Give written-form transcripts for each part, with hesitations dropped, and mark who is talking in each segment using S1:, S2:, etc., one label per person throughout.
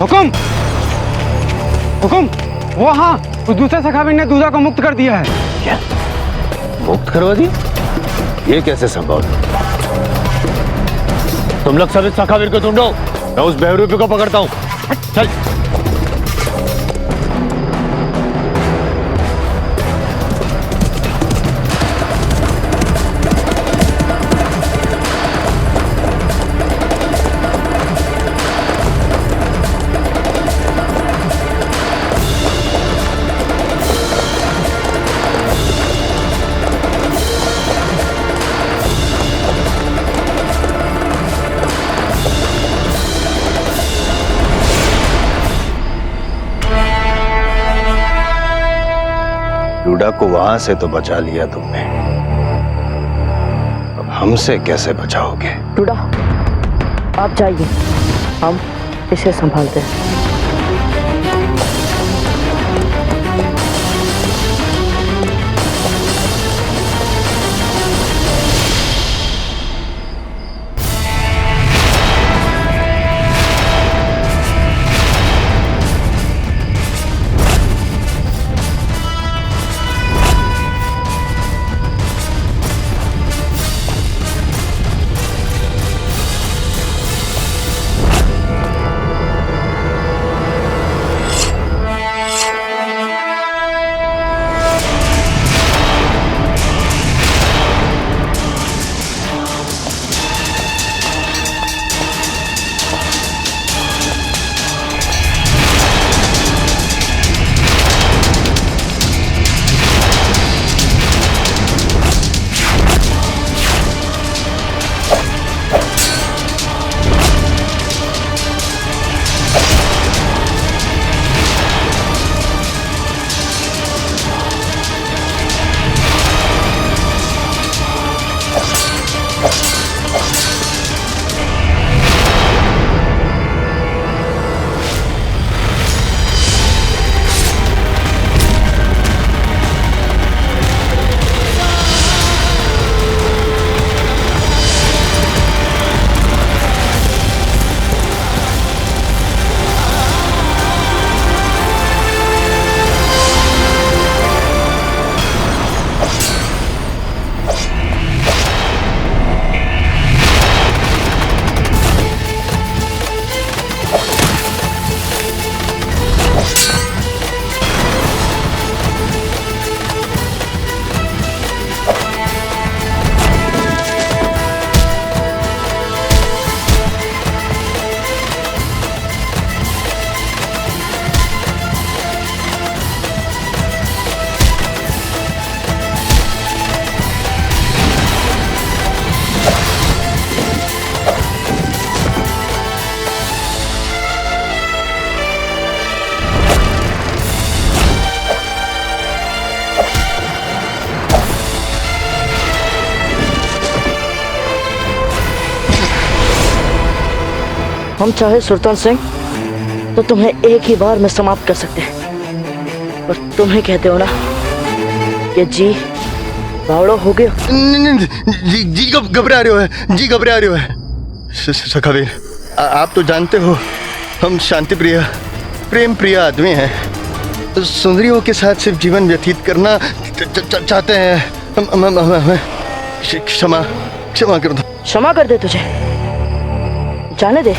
S1: हुकुम हुकुम, वो हाँ, उस दूसरे सखाविन ने दूजा को मुक्त कर दिया है।
S2: क्या मुक्त करवा दिया? ये कैसे संभव? तुम लोग सब इस सखावीर को ढूंढो, मैं उस बहरूपी को पकड़ता हूँ। चल।
S3: डूडा को वहां से तो बचा लिया तुमने, अब हमसे कैसे बचाओगे?
S4: डूडा, आप जाइए, हम इसे संभालते हैं। हम चाहे सुल्तान सिंह तो तुम्हें एक ही बार में समाप्त कर सकते हैं, और तुम्हें कहते हो ना कि जी बावड़ो हो गया।
S5: जी घबरा रहे हो, जी घबरा रहे हो। सखावीर, आप तो जानते हो हम शांति प्रिय प्रेम प्रिय आदमी हैं, तो सुंदरियों के साथ सिर्फ जीवन व्यतीत करना चाहते हैं। हमें क्षमा कर दो।
S4: क्षमा कर दे तुझे, जाने दे।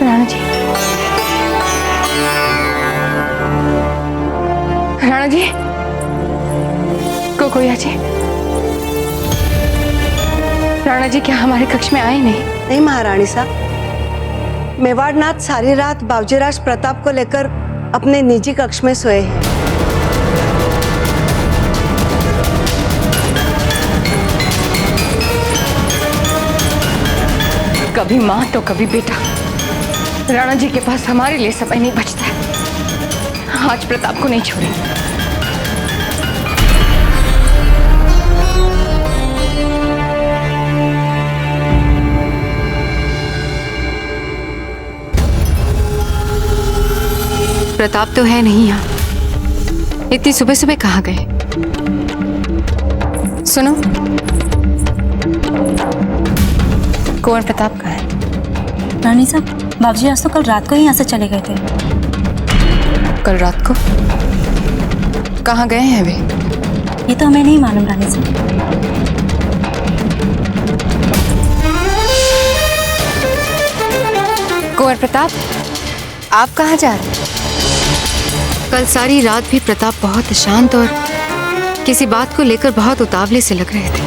S6: राणा जी, राणा जी, कोकोया जी, राणा जी क्या हमारे कक्ष में आए नहीं?
S7: नहीं महारानी साहब, मेवाड़नाथ सारी रात बावजीराज प्रताप को लेकर अपने निजी कक्ष में सोए हैं।
S6: कभी माँ तो कभी बेटा। राणा जी के पास हमारे लिए समय नहीं बचता है। आज प्रताप को नहीं छोड़ेंगे।
S8: प्रताप तो है नहीं यहाँ। इतनी सुबह सुबह कहाँ गए? सुनो, कुंवर प्रताप कहाँ है?
S9: रानी साहब, बाबूजी आज तो कल रात को ही यहाँ से चले गए थे।
S8: कल रात को? कहाँ गए हैं वे?
S9: ये तो हमें नहीं मालूम रानी साहब।
S8: कुंवर प्रताप, आप कहाँ जा रहे हैं? कल सारी रात भी प्रताप बहुत शांत और किसी बात को लेकर बहुत उतावले से लग रहे थे।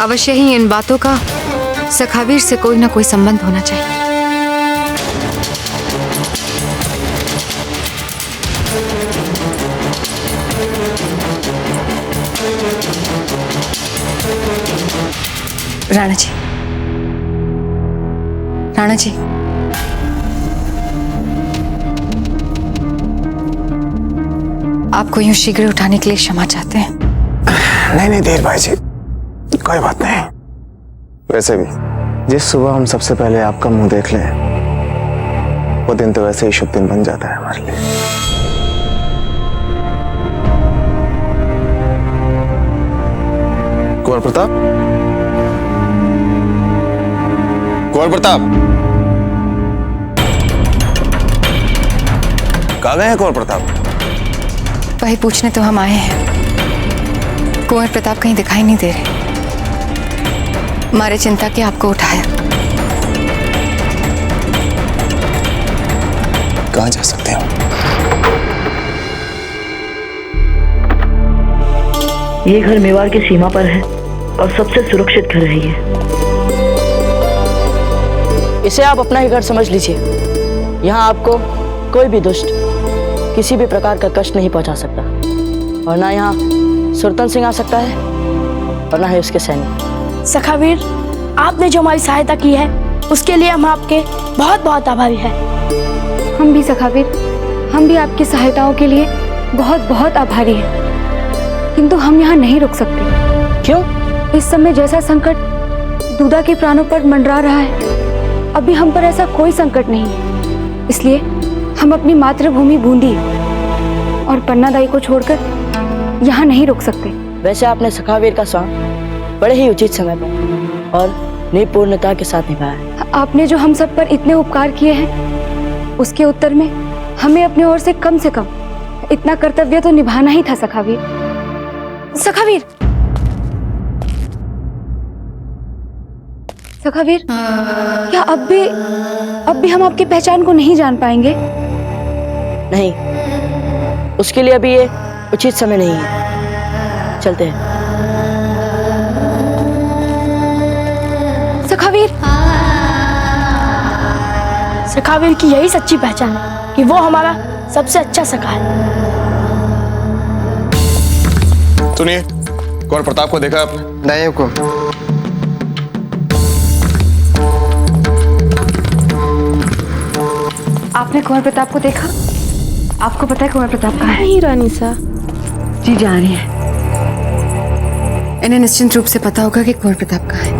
S8: अवश्य ही इन बातों का सखावीर से कोई ना कोई संबंध होना चाहिए। राणा जी, राणा जी, आपको यूं शीघ्र उठाने के लिए क्षमा चाहते हैं।
S10: नहीं नहीं धीर भाई जी, कोई बात नहीं। वैसे भी जिस सुबह हम सबसे पहले आपका मुंह देख लें, वो दिन तो वैसे ही शुभ दिन बन जाता है हमारे लिए। कुंवर प्रताप, कुंवर प्रताप, कहाँ गए हैं कुंवर प्रताप?
S8: वही पूछने तो हम आए हैं। कुंवर प्रताप कहीं दिखाई नहीं दे रहे। हमारे चिंता के आपको उठाया।
S10: कहाँ जा सकते हो?
S4: ये घर मेवाड़ की सीमा पर है और सबसे सुरक्षित घर है ये। इसे आप अपना ही घर समझ लीजिए। यहाँ आपको कोई भी दुष्ट किसी भी प्रकार का कष्ट नहीं पहुंचा सकता, और ना यहाँ सुरतन सिंह आ सकता है और ना ही उसके सैनिक।
S9: सखावीर, आपने जो हमारी सहायता की है उसके लिए हम आपके बहुत बहुत आभारी हैं।
S6: हम भी सखावीर, हम भी आपकी सहायताओं के लिए बहुत बहुत आभारी हैं। किंतु हम यहाँ नहीं रुक सकते।
S4: क्यों?
S6: इस समय जैसा संकट दूधा के प्राणों पर मंडरा रहा है, अभी हम पर ऐसा कोई संकट नहीं है। इसलिए हम अपनी मातृभूमि बूंदी और पन्नादाई को छोड़कर यहाँ नहीं रुक सकते।
S4: वैसे आपने सखावीर का स्वांग बड़े ही उचित समय पर और निपुणता के साथ निभाया है।
S6: आपने जो हम सब पर इतने उपकार किए हैं, उसके उत्तर में हमें अपनी ओर से कम इतना कर्तव्य तो निभाना ही था सखावीर। सखावीर, सखावीर, क्या अब भी हम आपकी पहचान को नहीं जान पाएंगे?
S4: नहीं, उसके लिए अभी ये उचित समय नहीं है। चलते हैं।
S6: सखावीर,
S9: सखावीर की यही सच्ची पहचान है कि वो हमारा सबसे अच्छा सखा है।
S10: सुनिए, कुंवर प्रताप को देखा आपने?
S5: नहीं हुकुम।
S6: आपने कुंवर प्रताप को देखा? आपको पता है कुंवर प्रताप कहाँ है?
S9: नहीं रानी साहब।
S8: जी जा रही हैं। इन्हें निश्चिंत रूप से पता होगा कि कुंवर प्रताप कहाँ है।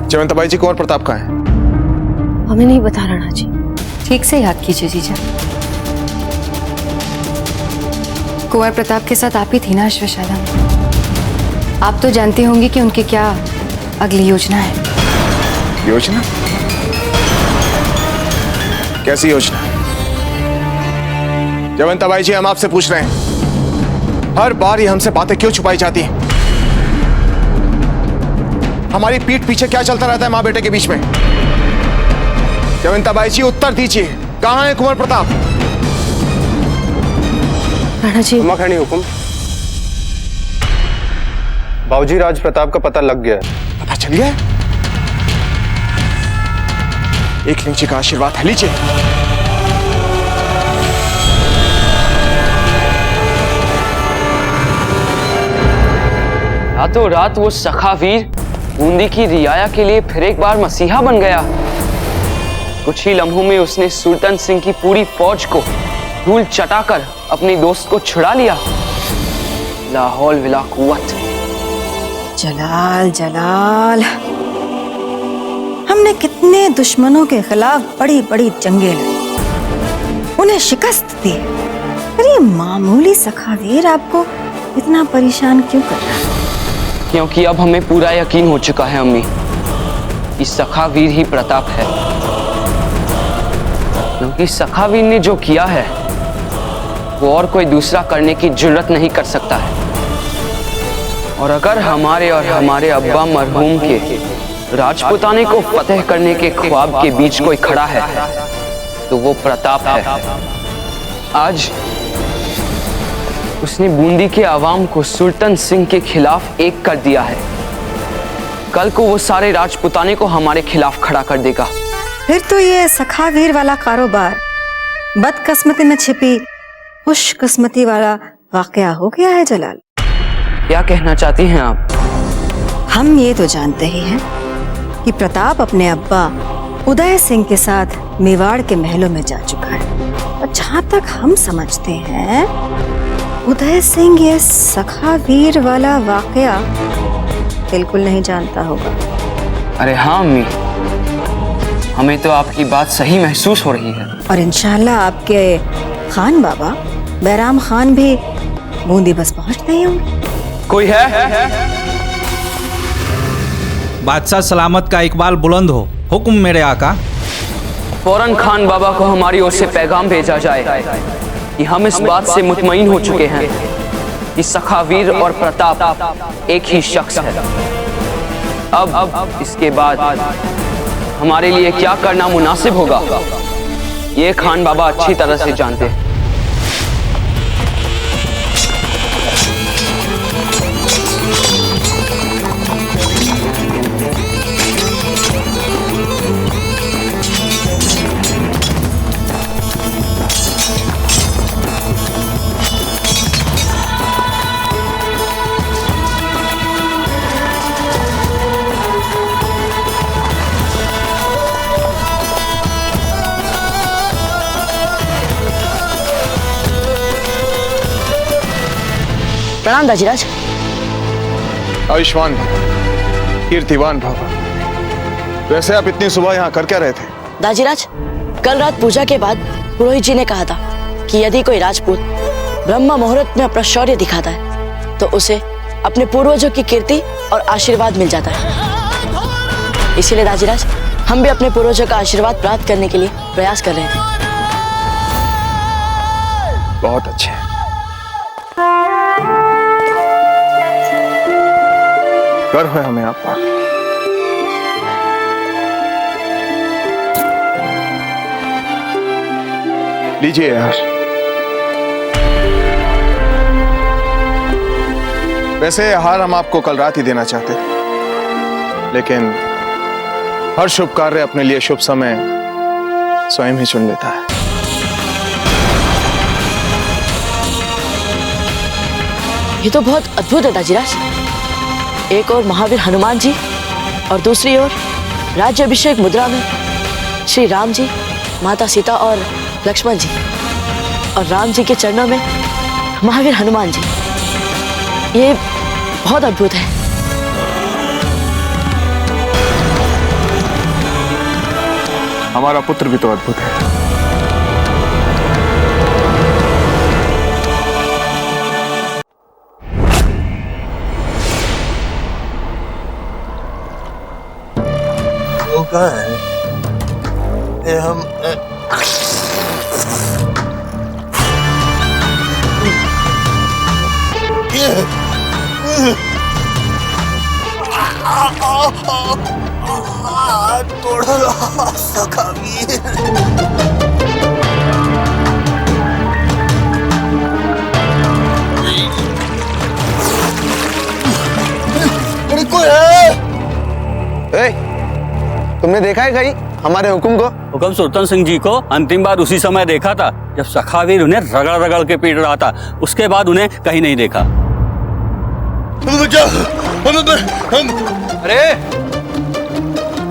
S10: जयवंताबाई जी, कुंवर प्रताप कहाँ है?
S9: हमें नहीं बता राणा जी।
S8: ठीक से याद कीजिए जीजा। कुंवर प्रताप के साथ आप ही थी ना अश्वशाला में? आप तो जानती होंगी कि उनकी क्या अगली योजना है।
S10: योजना? कैसी योजना? जयवंताबाई जी, हम आपसे पूछ रहे हैं, हर बार ये हमसे बातें क्यों छुपाई जाती हैं? हमारी पीठ पीछे क्या चलता रहता है माँ बेटे के बीच में? जयवंताबाई जी, उत्तर दीजिए, कहाँ है कुंवर प्रताप?
S9: राणा जी,
S1: हुकुम। बाबूजी राज प्रताप का पता लग गया है।
S10: पता चल गया? एक लिंची का आशीर्वाद है, लीजिए।
S11: रातों रात वो सखावीर बूंदी की रियाया के लिए फिर एक बार मसीहा बन गया। कुछ ही लम्हों में उसने सुल्तान सिंह की पूरी फौज को धूल चटाकर अपने दोस्त को छुड़ा लिया। ला हौल वला कुव्वत।
S12: जलाल जलाल, हमने कितने दुश्मनों के खिलाफ बड़ी बड़ी जंगें लड़ी, उन्हें शिकस्त दी। पर ये मामूली सखावीर आपको इतना परेशान क्यों कर रहा है?
S11: क्योंकि अब हमें पूरा यकीन हो चुका है अम्मी, इस सखावीर ही प्रताप है। क्योंकि सखावीर ने जो किया है वो और कोई दूसरा करने की जुर्रत नहीं कर सकता है। और अगर हमारे और हमारे अब्बा मरहूम के राजपुताने को फतेह करने के ख्वाब के बीच कोई खड़ा है तो वो प्रताप है। आज उसने बूंदी के आवाम को सुल्तान सिंह के खिलाफ एक कर दिया है। कल को वो सारे राजपुताने को हमारे खिलाफ खड़ा कर देगा।
S12: फिर तो ये सखावीर वाला कारोबार बदकिस्मती में छिपी खुशकिस्मती वाला वाकया हो गया है जलाल।
S11: क्या कहना चाहती हैं आप?
S12: हम ये तो जानते ही हैं कि प्रताप अपने अब्बा उदय सिंह के साथ मेवाड़ के महलों में जा चुका है। और जहाँ तक हम समझते हैं उदय सिंह ये सखावीर वाला वाकया बिल्कुल नहीं जानता होगा।
S11: अरे हाँ अम्मी, हमें तो आपकी बात सही महसूस हो रही है।
S12: और इंशाल्लाह आपके खान बाबा बैराम खान भी बूंदी बस पहुंचते ही होंगे।
S11: कोई है?
S13: बादशाह सलामत का इकबाल बुलंद हो। हुक्म मेरे आका।
S11: फौरन खान बाबा को हमारी ओर से पैगाम भेजा जाए कि हम इस बात से मुतमईन हो चुके हैं कि सखावीर और प्रताप एक ही शख्स है। अब इसके बाद हमारे लिए क्या करना मुनासिब होगा ये खान बाबा अच्छी तरह से जानते हैं।
S4: प्रणाम दाजीराज।
S10: आयुष्मान भव, कीर्तिवान भव। वैसे आप इतनी सुबह यहाँ कर क्या रहे थे?
S4: दाजीराज, कल रात पूजा के बाद पुरोहित जी ने कहा था कि यदि कोई राजपूत ब्रह्म मुहूर्त में अपना शौर्य दिखाता है तो उसे अपने पूर्वजों की कीर्ति और आशीर्वाद मिल जाता है। इसीलिए दाजीराज, हम भी अपने पूर्वजों का आशीर्वाद प्राप्त करने के लिए प्रयास कर रहे थे।
S10: बहुत अच्छे। गर्व है हमें आप पर। लीजिए यार। वैसे हार हम आपको कल रात ही देना चाहते थे, लेकिन हर शुभ कार्य अपने लिए शुभ समय स्वयं ही चुन लेता है।
S4: ये तो बहुत अद्भुत है दाजीराज। एक और महावीर हनुमान जी और दूसरी ओर राज्याभिषेक मुद्रा में श्री राम जी, माता सीता और लक्ष्मण जी, और राम जी के चरणों में महावीर हनुमान जी। ये बहुत अद्भुत है।
S10: हमारा पुत्र भी तो अद्भुत है।
S5: कहाँ है? ये हम तोड़ सखावीर। कोई है?
S10: तुमने देखा है कहीं हमारे हुक्म को?
S14: हुक्म सुल्तान सिंह जी को अंतिम बार उसी समय देखा था जब सखावीर उन्हें रगड़ रगड़ के पीट रहा था। उसके बाद उन्हें कहीं नहीं देखा।
S1: अरे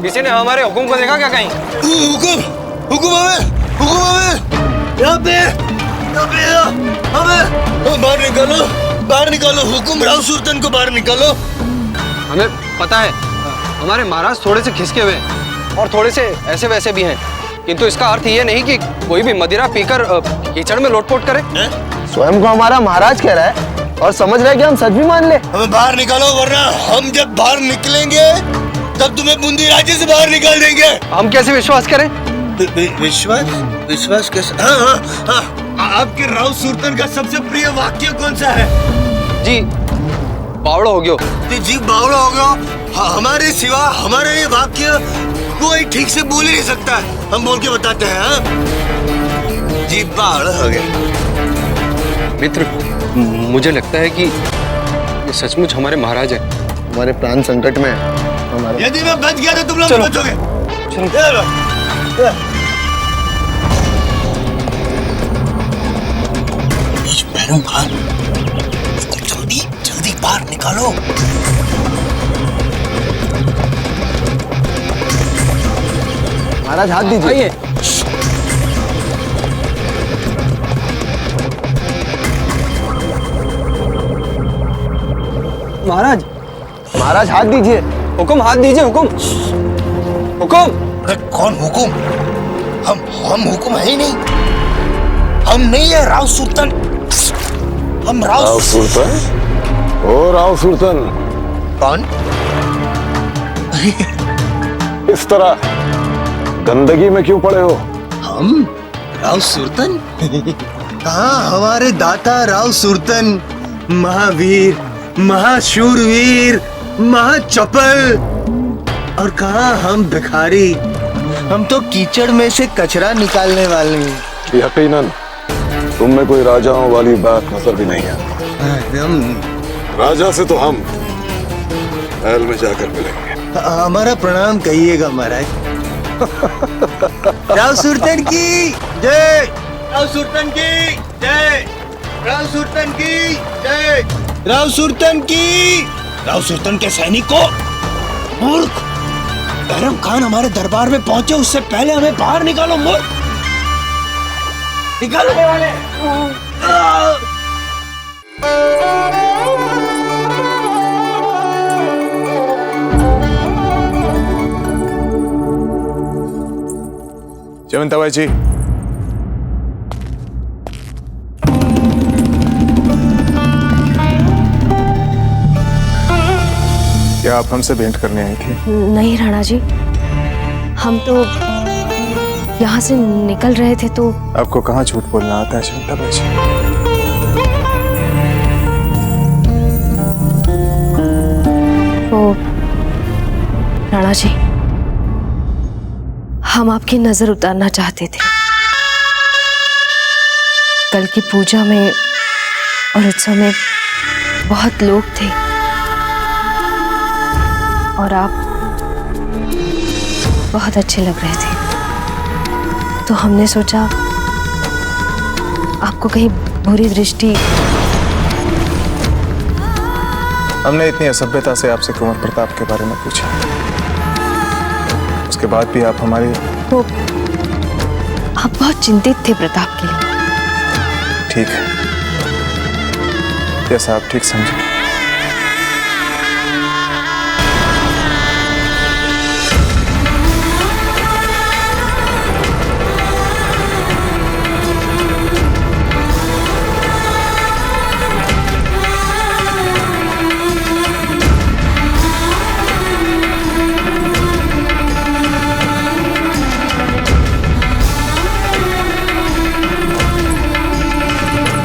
S1: किसी ने हमारे हुक्म को देखा क्या कहीं?
S5: हुक्म यहाँ पे हमें बाहर निकालो हुक्म राव सुल्तान को बाहर निकालो।
S1: हमें पता है हमारे महाराज थोड़े से खिसके हुए हैं और थोड़े से ऐसे वैसे भी हैं, किंतु इसका अर्थ ये नहीं कि कोई भी मदिरा पीकर कीचड़ में लोटपोट करे।
S10: स्वयं को हमारा महाराज कह रहा है और समझ रहा है कि हम सच भी मान ले।
S5: हमें बाहर निकालो वरना हम जब बाहर निकलेंगे तब तुम्हें बूंदी राज्य से बाहर निकाल देंगे।
S1: हम कैसे विश्वास करें?
S5: विश्वास कैसे? हाँ। आपके राव सुल्तान का सबसे प्रिय वाक्य कौन सा है?
S1: जी बावड़ो हो गयो।
S5: जी बावड़ो हो गयो। हमारे सिवा हमारे ये वाक्य कोई ठीक से बोल ही नहीं सकता है। हम बोल के बताते हैं। हाँ? जी बावड़ो हो गए।
S1: मित्र मुझे लगता है कि ये सचमुच हमारे महाराज है।
S10: हमारे प्राण संकट में हमारे।
S5: यदि मैं बच गया तो तुम लोग बचोगे। बैरम खान इसको जल्दी बाहर निकालो।
S10: महाराज हाथ दीजिए। महाराज हाथ दीजिए।
S1: हुकुम हाथ दीजिए। हुकुम।
S5: अरे कौन हुकुम? हम हुकुम है ही नहीं। हम नहीं है राव सुल्तान। हम राव
S3: सुल्तान। ओ राव सुल्तान।
S5: कौन?
S3: इस तरह गंदगी में क्यों पड़े हो?
S5: हम राव सुल्तान? कहाँ हमारे दाता राव सुल्तान महावीर, महाशूरवीर, महाचपल, और कहाँ हम भिखारी। हम तो कीचड़ में से कचरा निकालने वाले हैं।
S3: यकीनन तुम में कोई राजाओं वाली बात नजर भी नहीं आती। राजा से तो हम महल में जाकर मिलेंगे।
S5: हमारा प्रणाम कहिएगा महाराज। राव सुल्तान की जय। राव सुल्तान की जय। राव सुल्तान की जय। राव सुल्तान की। राव सुल्तान के सैनिकों, मूर्ख! बैरम खान हमारे दरबार में पहुंचे उससे पहले हमें बाहर निकालो। मूर्ख! निकालो वाले।
S10: जयवंताबाई जी, क्या आप हमसे भेंट करने आई थी?
S6: नहीं राणा जी, हम तो यहाँ से निकल रहे थे तो।
S10: आपको कहाँ झूठ बोलना आता है जयवंताबाई जी?
S6: वो राणा जी, हम आपकी नजर उतारना चाहते थे। कल की पूजा में और उत्सव में बहुत लोग थे और आप बहुत अच्छे लग रहे थे, तो हमने सोचा आपको कहीं बुरी दृष्टि।
S10: हमने इतनी असभ्यता से आपसे कुंवर प्रताप के बारे में पूछा, उसके बाद भी आप हमारी।
S6: वो आप बहुत चिंतित थे प्रताप के लिए।
S10: ठीक है, जैसा आप ठीक समझे।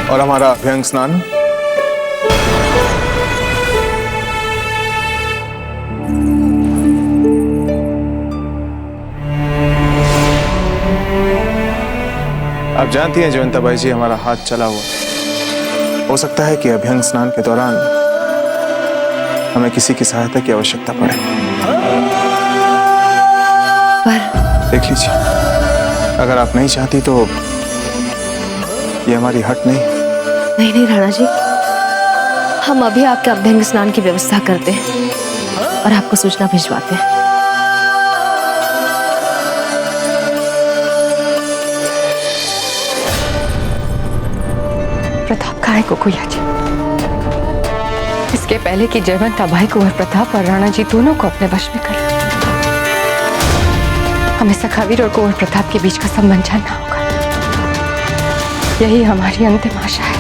S10: और हमारा अभ्यंग स्नान। आप जानती हैं जयवंताबाई जी, हमारा हाथ चला हुआ। हो सकता है कि अभ्यंग स्नान के दौरान हमें किसी की सहायता की आवश्यकता पड़े।
S8: पर
S10: देख लीजिए, अगर आप नहीं चाहती तो ये हमारी हट नहीं।
S8: नहीं नहीं राणा जी, हम अभी आपके अभ्यंग स्नान की व्यवस्था करते हैं और आपको सूचना भिजवाते हैं। प्रताप कहाँ है कुकुया जी? इसके पहले कि जयवंत अभाई कुंवर प्रताप और राणा जी दोनों को अपने वश में कर ले, हमें सखावीर और कुंवर प्रताप के बीच का संबंध जानना होगा। यही हमारी अंतिम आशा है।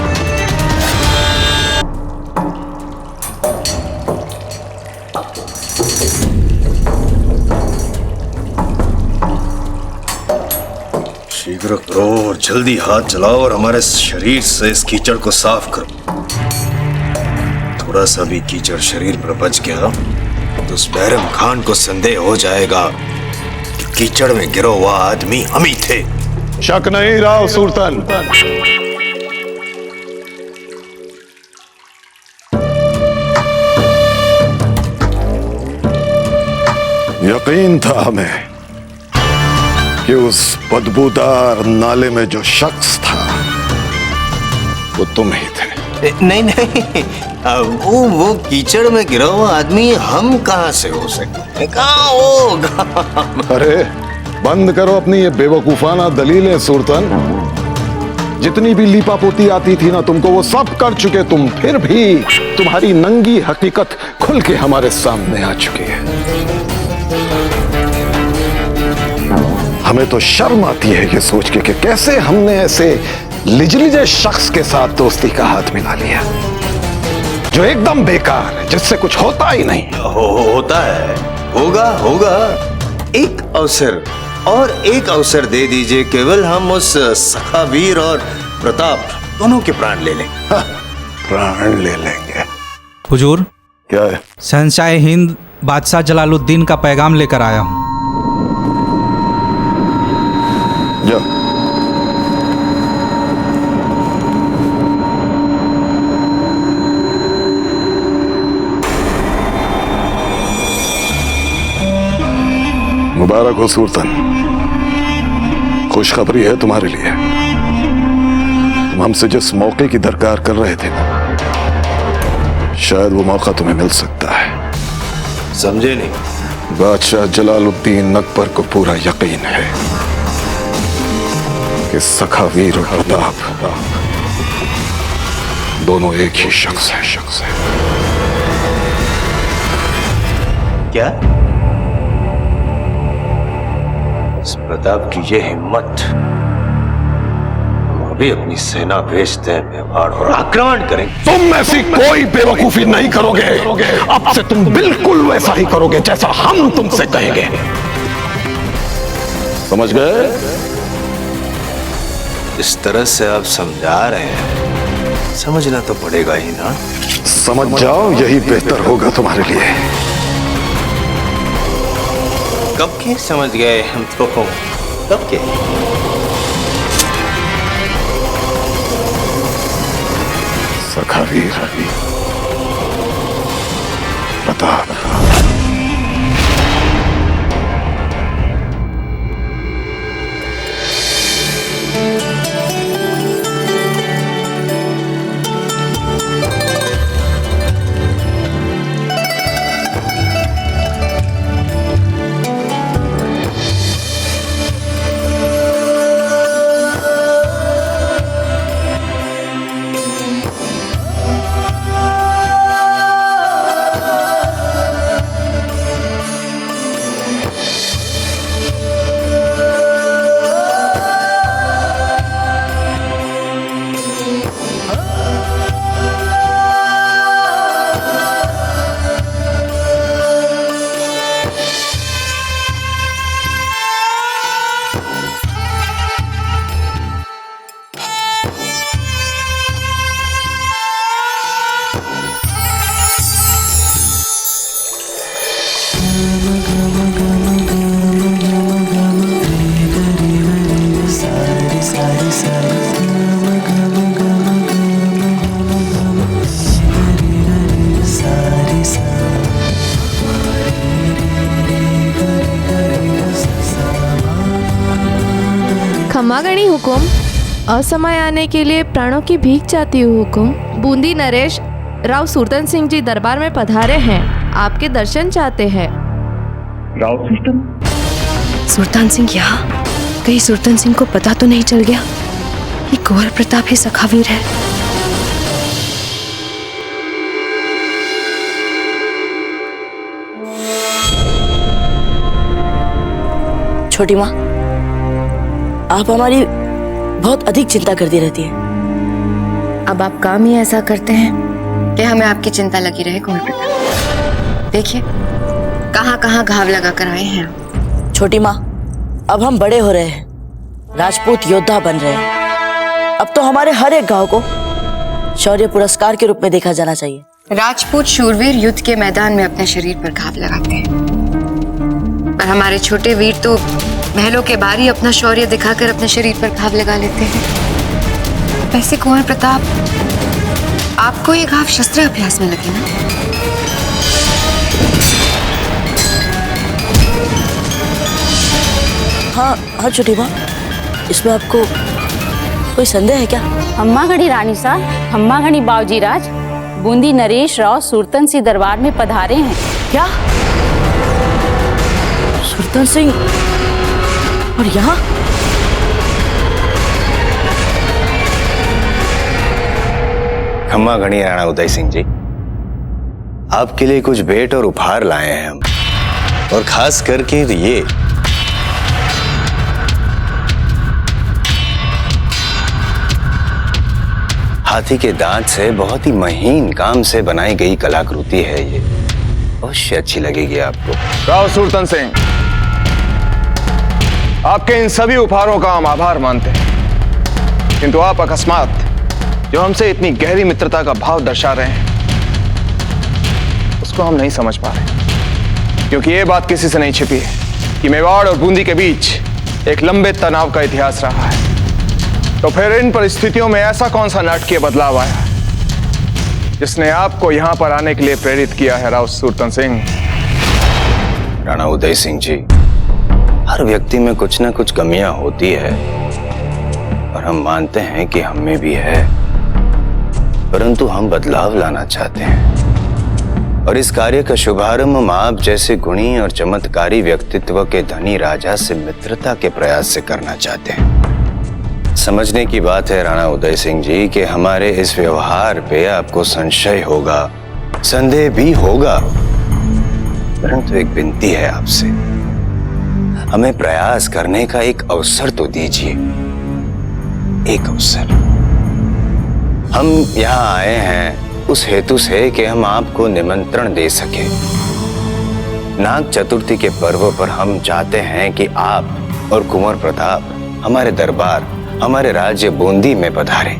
S3: शीघ्र करो और जल्दी हाथ चलाओ और हमारे शरीर से इस कीचड़ को साफ करो। थोड़ा सा भी कीचड़ शरीर पर बच गया तो उस बैरम खान को संदेह हो जाएगा कि कीचड़ में गिरा हुआ आदमी हम ही थे।
S2: शक नहीं राव सुल्तान।
S3: यकीन था हमें कि उस बदबूदार नाले में जो शख्स था वो तुम ही थे।
S15: नहीं नहीं, वो कीचड़ में गिरा हुआ आदमी हम कहां से हो सकते? कहां होगा?
S3: अरे बंद करो अपनी ये बेवकूफाना दलीलें सुल्तान। जितनी भी लीपापोती आती थी ना तुमको, वो सब कर चुके तुम, फिर भी तुम्हारी नंगी हकीकत खुल के हमारे सामने आ चुकी है। हमें तो शर्म आती है ये सोच के कि कैसे हमने ऐसे लिजलिजे शख्स के साथ दोस्ती का हाथ मिला लिया, जो एकदम बेकार है, जिससे कुछ होता ही नहीं।
S15: होता है, होगा। एक अवसर दे दीजिए, केवल हम उस सखावीर और प्रताप दोनों के प्राण ले लेंगे।
S3: प्राण ले लेंगे?
S13: हुजूर,
S3: क्या है?
S13: शहंशाह हिंद बादशाह जलालुद्दीन का पैगाम लेकर आया हूँ।
S3: जाओ। मुबारक हो सुल्तान, खुशखबरी है तुम्हारे लिए। तुम हमसे जिस मौके की दरकार कर रहे थे ना, शायद वो मौका तुम्हें मिल सकता है।
S15: समझे नहीं?
S3: बादशाह जलालुद्दीन अकबर को पूरा यकीन है कि सखावीर और प्रताप दोनों एक ही शख्स है।
S15: क्या? इस प्रताप की ये हिम्मत, हम अभी अपनी सेना भेजते हैं मेवाड़ और आक्रमण करेंगे।
S3: तुम ऐसी कोई बेवकूफी नहीं करोगे। अब से तुम बिल्कुल वैसा ही करोगे जैसा हम तुमसे कहेंगे। समझ गए?
S15: इस तरह से आप समझा रहे हैं, समझना तो पड़ेगा ही ना।
S3: समझ जाओ, यही बेहतर होगा तुम्हारे लिए।
S15: कब के समझ गए हम तो, कब के?
S3: सखावीर प्रताप।
S16: खम्मागणी हुकुम, असमय आने के लिए प्राणों की भीख चाहती हूँ हुकुम। बूंदी नरेश राव सुरतन सिंह जी दरबार में पधारे हैं, आपके दर्शन चाहते हैं।
S17: राव सुरतन?
S8: सुल्तान सिंह यहाँ? कहीं सुल्तान सिंह को पता तो नहीं चल गया कि कुंवर प्रताप ही सखावीर है?
S4: छोटी माँ, आप हमारी बहुत अधिक चिंता करती रहती है।
S8: अब आप काम ही ऐसा करते हैं कि हमें आपकी चिंता लगी रहे कुंवर प्रताप। देखिए कहाँ कहाँ घाव लगा कर आए हैं आप।
S4: छोटी माँ, अब हम बड़े हो रहे हैं, राजपूत योद्धा बन रहे हैं। अब तो हमारे हर एक गांव को शौर्य पुरस्कार के रूप में देखा जाना चाहिए।
S8: राजपूत शूरवीर युद्ध के मैदान में अपने शरीर पर घाव लगाते हैं, और हमारे छोटे वीर तो महलों के बाहर ही अपना शौर्य दिखाकर अपने शरीर पर घाव लगा लेते हैं। वैसे कुंवर प्रताप, आपको ये घाव शस्त्र अभ्यास में लगे ना?
S4: हाँ हाँ छोटी माँ, इसमें आपको कोई संदेह है क्या?
S18: खम्मागणी रानी सा, खम्मागणी बावजी राज, बूंदी नरेश राव सुरतन सिंह दरबार में पधारे हैं।
S4: क्या? सुरतन सिंह? और यहाँ?
S15: खम्मागणी राणा उदय सिंह जी, आपके लिए कुछ भेंट और उपहार लाए हैं हम, और खास करके ये हाथी के दांत से बहुत ही महीन काम से बनाई गई कलाकृति है। ये अवश्य अच्छी लगेगी आपको।
S19: राव सुरतन सिंह, आपके इन सभी उपहारों का हम आभार मानते हैं, किंतु आप अकस्मात जो हमसे इतनी गहरी मित्रता का भाव दर्शा रहे हैं, उसको हम नहीं समझ पा रहे। क्योंकि ये बात किसी से नहीं छिपी है कि मेवाड़ और बूंदी के बीच एक लंबे तनाव का इतिहास रहा है। तो फिर इन परिस्थितियों में ऐसा कौन सा नाटकीय बदलाव आया जिसने आपको यहां पर आने के लिए प्रेरित किया है राव सुरतन सिंह?
S15: राणा उदय सिंह जी, हर व्यक्ति में कुछ ना कुछ कमियां होती है, और हम मानते हैं कि हम में भी है, परंतु हम बदलाव लाना चाहते हैं। और इस कार्य का शुभारंभ हम आप जैसे गुणी और चमत्कारी व्यक्तित्व के धनी राजा से मित्रता के प्रयास से करना चाहते हैं। समझने की बात है राणा उदय सिंह जी कि हमारे इस व्यवहार पे आपको संशय होगा, संदेह भी होगा, परंतु एक विनती है आपसे, हमें प्रयास करने का एक अवसर तो दीजिए, एक अवसर। हम यहाँ आए हैं उस हेतु से कि हम आपको निमंत्रण दे सके। नाग चतुर्थी के पर्व पर हम चाहते हैं कि आप और कुंवर प्रताप हमारे दरबार, हमारे राज्य बूंदी में पधारें।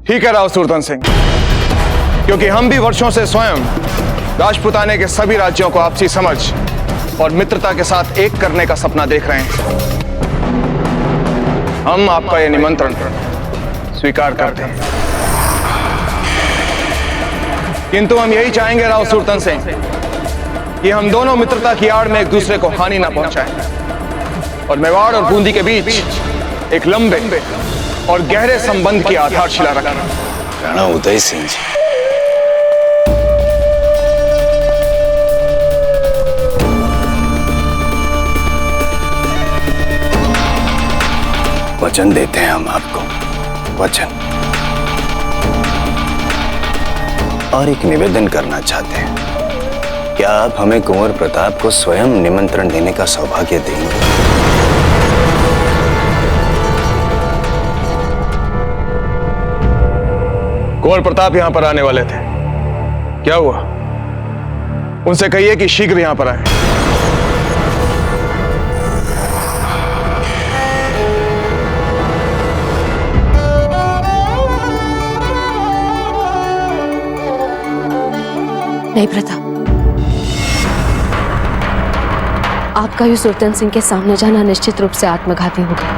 S19: ठीक है राव सुरतन सिंह, क्योंकि हम भी वर्षों से स्वयं राजपुताने के सभी राज्यों को आपसी समझ और मित्रता के साथ एक करने का सपना देख रहे हैं। हम आपका यह निमंत्रण स्वीकार करते हैं, किंतु हम यही चाहेंगे राव सुरतन सिंह कि हम दोनों मित्रता की आड़ में एक दूसरे को हानि ना पहुंचाएं, और मेवाड़ और बूंदी के बीच एक लंबे और गहरे संबंध की आधारशिला रखें।
S15: राणा उदय सिंह जी, वचन देते हैं हम आपको, वचन। और एक निवेदन करना चाहते हैं, क्या आप हमें कुंवर प्रताप को स्वयं निमंत्रण देने का सौभाग्य देंगे?
S19: कुंवर प्रताप यहां पर आने वाले थे, क्या हुआ? उनसे कहिए कि शीघ्र यहां पर आए।
S6: नहीं प्रताप, आपका भी सुरतन सिंह के सामने जाना निश्चित रूप से आत्मघाती होगा।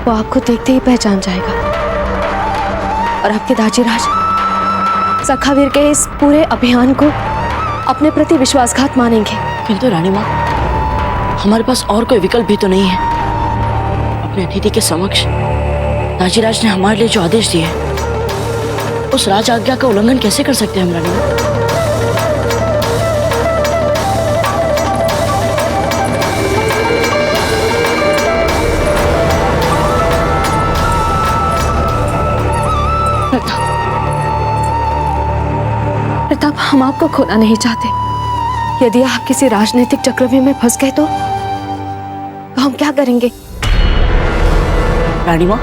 S6: वो आपको देखते ही पहचान जाएगा, और आपके दाजीराज सखावीर के इस पूरे अभियान को अपने प्रति विश्वासघात मानेंगे।
S4: किंतु रानी माँ, हमारे पास और कोई विकल्प भी तो नहीं है। अपने अतिथि के समक्ष राजीराज ने हमारे लिए जो आदेश दिए, उस राज आज्ञा का उल्लंघन कैसे कर सकते हैं हम रानी माँ?
S6: प्रताप, हम आपको खोना नहीं चाहते। यदि आप किसी राजनीतिक चक्रव्यूह में फंस गए तो हम क्या करेंगे?
S4: रानी माँ,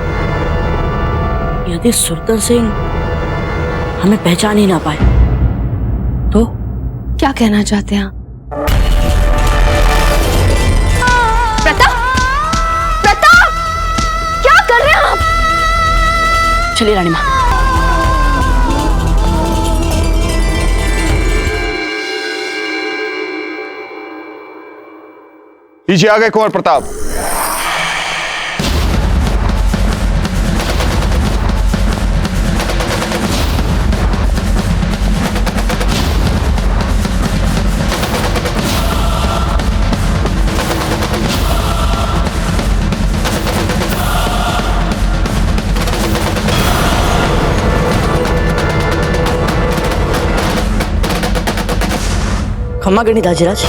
S4: यदि सुरतन सिंह हमें पहचान ही ना पाए तो?
S6: क्या कहना चाहते हैं आप? प्रताप! प्रताप! क्या कर रहे हैं आप?
S4: चलिए रानी माँ।
S19: लीजिए आ गए कुंवर प्रताप।
S4: खम्मा गणी दाजीराज।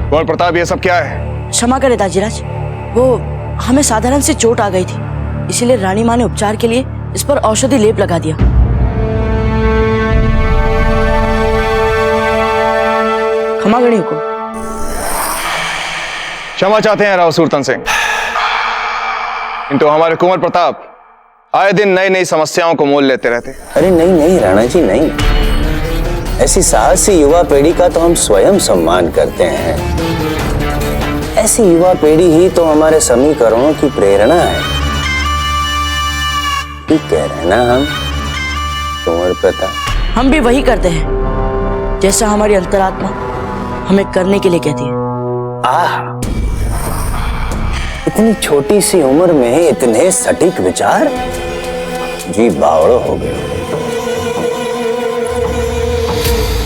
S19: कुंवर प्रताप, ये सब क्या है?
S4: क्षमा करें दाजीराज, वो हमें साधारण सी चोट आ गई थी, इसीलिए रानी माँ ने उपचार के लिए इस पर औषधि लेप लगा दिया। क्षमा गणी हुकुम।
S19: क्षमा चाहते हैं राव सुरतन सिंह, किंतु हमारे कुंवर प्रताप आए दिन नई नई समस्याओं को मोल लेते रहते।
S15: अरे नहीं नहीं राणा जी, नहीं। ऐसी साहसी युवा पीढ़ी का तो हम स्वयं सम्मान करते हैं। ऐसी युवा पीढ़ी ही तो हमारे समीकरणों की प्रेरणा है। ठीक कह रहे हैं ना हम कुंवर प्रताप?
S4: हम भी वही करते हैं जैसा हमारी अंतरात्मा हमें करने के लिए कहती है।
S15: आह, इतनी छोटी सी उम्र में इतने सटीक विचार, जी बावड़ो हो गए।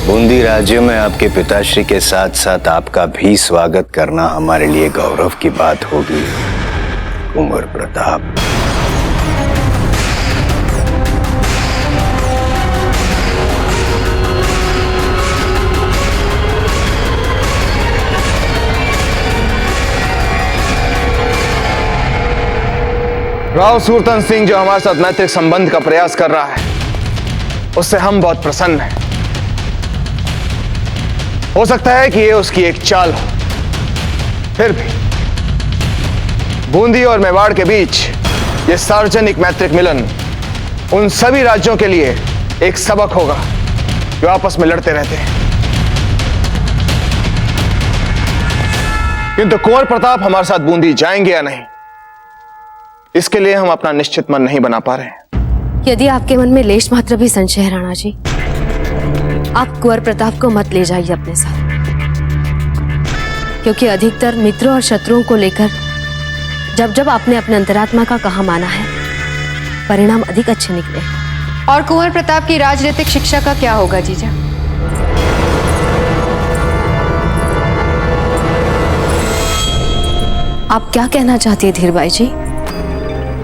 S15: बूंदी राज्य में आपके पिताश्री के साथ साथ आपका भी स्वागत करना हमारे लिए गौरव की बात होगी कुंवर प्रताप।
S19: राव सुरतन सिंह जो हमारे साथ मैत्रिक संबंध का प्रयास कर रहा है, उससे हम बहुत प्रसन्न हैं। हो सकता है कि ये उसकी एक चाल हो, फिर भी बूंदी और मेवाड़ के बीच ये सार्वजनिक मैत्रिक मिलन उन सभी राज्यों के लिए एक सबक होगा जो आपस में लड़ते रहते हैं। किंतु कुंवर प्रताप हमारे साथ बूंदी जाएंगे या नहीं, इसके लिए हम अपना निश्चित मन नहीं बना पा रहे हैं।
S6: यदि आपके मन में लेश मात्र भी संशय है राणा जी, आप कुंवर प्रताप को मत ले जाइए अपने साथ, क्योंकि अधिकतर मित्रों और शत्रुओं को लेकर जब जब आपने अपने अंतरात्मा का कहा माना है, परिणाम अधिक अच्छे निकले।
S8: और कुंवर प्रताप की राजनीतिक शिक्षा का क्या होगा जीजा?
S6: आप क्या कहना चाहती है धीरबाई जी?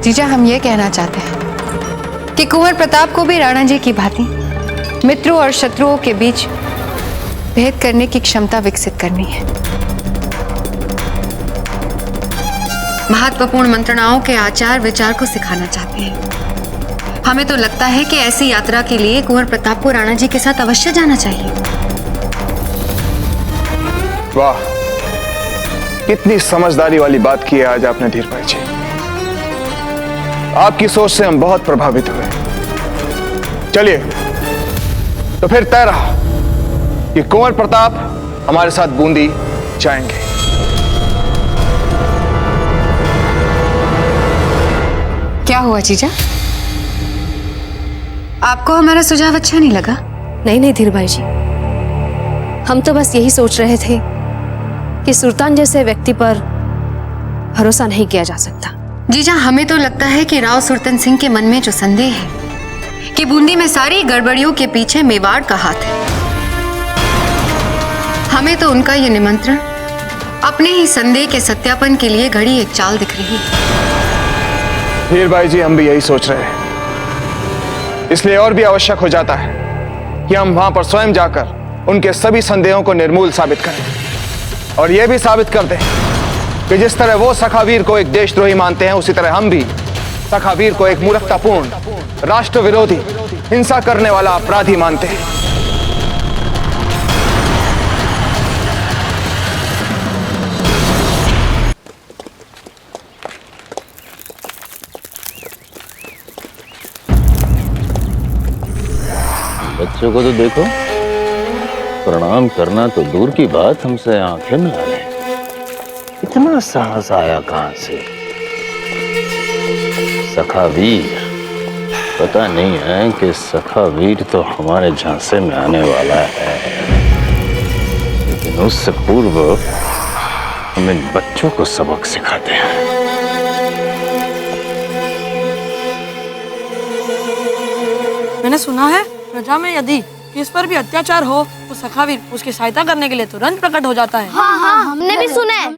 S8: जीजा, हम ये कहना चाहते हैं कि कुंवर प्रताप को भी राणा जी की भांति मित्रों और शत्रुओं के बीच भेद करने की क्षमता विकसित करनी है। महत्वपूर्ण मंत्रणाओं के आचार विचार को सिखाना चाहते हैं। हमें तो लगता है कि ऐसी यात्रा के लिए कुंवर प्रताप को राणा जी के साथ अवश्य जाना चाहिए।
S19: वाह, कितनी समझदारी वाली बात की है आज आपने धीरबाई जी। आपकी सोच से हम बहुत प्रभावित हुए। चलिए तो फिर तय रहा कि कुंवर प्रताप हमारे साथ बूंदी जाएंगे।
S8: क्या हुआ जीजा? आपको हमारा सुझाव अच्छा नहीं लगा?
S6: नहीं नहीं धीरबाई जी, हम तो बस यही सोच रहे थे कि सुल्तान जैसे व्यक्ति पर भरोसा नहीं किया जा सकता।
S8: जीजा, हमें तो लगता है कि राव सुरतन सिंह के मन में जो संदेह है कि बूंदी में सारी गड़बड़ियों के पीछे मेवाड़ का हाथ है। हमें तो उनका ये निमंत्रण अपने ही संदेह के सत्यापन के लिए घड़ी एक चाल दिख रही है।
S19: हीर भाई जी, हम भी यही सोच रहे हैं। इसलिए और भी आवश्यक हो जाता है कि हम वहां पर स्वयं जाकर उनके सभी संदेहों को निर्मूल साबित करें और यह भी साबित कर दें कि जिस तरह वो सखावीर को एक देशद्रोही मानते हैं, उसी तरह हम भी सखावीर को एक मूर्खतापूर्ण, राष्ट्र विरोधी, हिंसा करने वाला अपराधी मानते हैं।
S15: बच्चों को तो देखो, प्रणाम करना तो दूर की बात, हमसे आंखें मिला रहे। इतना साहस आया कहां से? सखावीर, पता नहीं है कि सखावीर तो हमारे झांसे में आने वाला है, लेकिन उससे पूर्व हम इन बच्चों को सबक सिखाते हैं।
S9: मैंने सुना है प्रजा में यदि किस पर भी अत्याचार हो तो सखावीर उसकी सहायता करने के लिए तुरंत प्रकट हो जाता है। हाँ, हमने भी सुना है।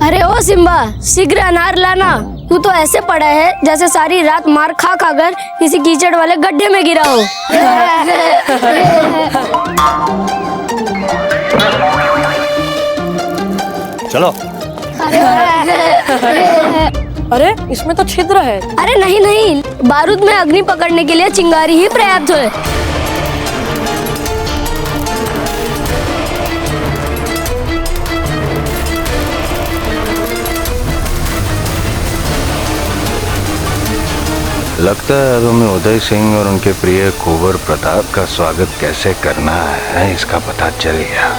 S20: अरे ओ सिम्बा, शीघ्र अनार लाना। तू तो ऐसे पड़ा है जैसे सारी रात मार खा खाकर किसी कीचड़ वाले गड्ढे में गिरा हो।
S2: चलो।
S9: अरे इसमें तो छिद्र है।
S20: अरे नहीं नहीं, बारूद में अग्नि पकड़ने के लिए चिंगारी ही पर्याप्त है।
S15: लगता है अब हमें उदय सिंह और उनके प्रिय कुंवर प्रताप का स्वागत कैसे करना है इसका पता चल गया।